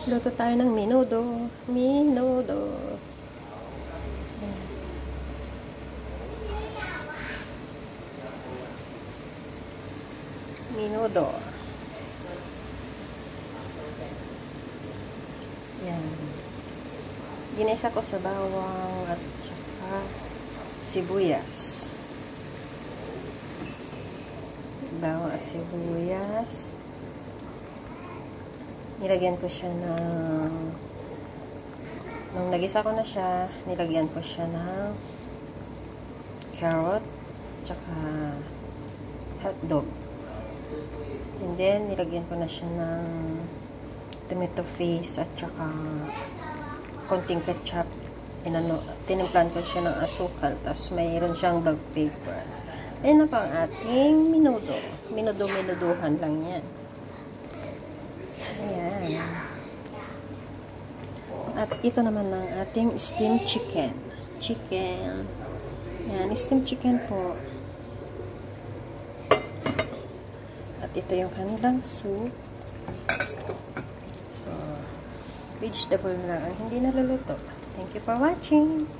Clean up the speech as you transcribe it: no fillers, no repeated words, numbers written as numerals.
Luto tayo ng menudo. Menudo. Menudo. Yan. Ginisa ko sa bawang at saka sibuyas. Bawang at sibuyas. Nilagyan ko siya nung nagisa ko na siya, nilagyan ko siya ng carrot tsaka hotdog. And then, nilagyan ko na siya ng tomato paste at saka konting ketchup. Tinimplan ko siya ng asukal, tapos mayroon siyang bell pepper. Ayan na po ang ating menudo. Menudo-menuduhan lang yan. Ayan. At ito naman ang ating steamed chicken. Ayan, steamed chicken po. At ito yung kanilang soup. So, vegetable na ang hindi naluluto. Thank you for watching.